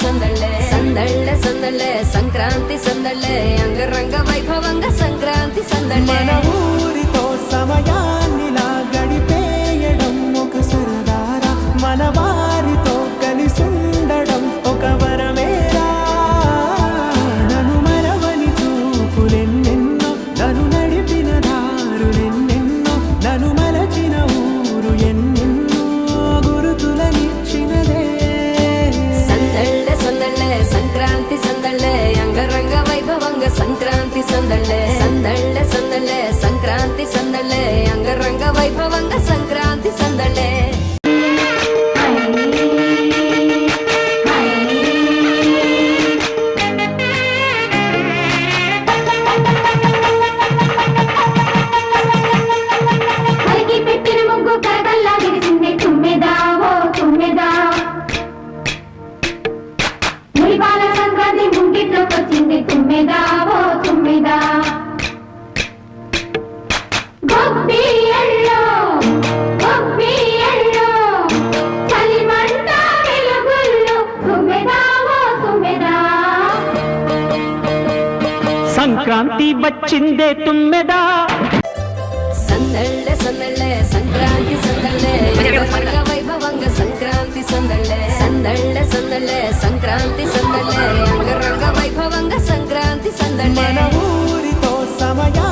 సందళ్ళే సందళ్ళే సందళ్ళే సంక్రాంతి సందళ్ళే అంగరంగ వైభవంగా సంక్రాంతి సందళ్ళే మన ఊరితో సమయాన్నిలా గడిపేయడం ఒక సరదారా మన వారితో కలిసుండడం ఒక వరమేరా నన్ను మరవని చూపులెన్నెన్నో నన్ను నడిపిన దారులెన్నెన్నో నన్ను మలచిన ఊరు ఎన్నెన్నో గురుతులనిచ్చినదే సందళ్ళే సందళ్ళే సంక్రాంతి సందళ్ళే అంగరంగ వైభవంగా సంక్రాంతి సందళ్ళే సందళ్ళే సందళ్ళే సంక్రాంతి సందళ్ళే అంగరంగ వైభవంగా సంక్రాంతి సందళ్ళే సంక్రాంతి వచ్చిందే తుమ్మెదా సందళ్ళే సందళ్ళే సంక్రాంతి సందళ్ళే అంగరంగ వైభవంగా సంక్రాంతి సందళ్ళే సందళ్ళే సందళ్ళే సంక్రాంతి సందళ్ళే అంగరంగ వైభవంగా సంక్రాంతి సందళ్ళే మన ఊరితో సమయా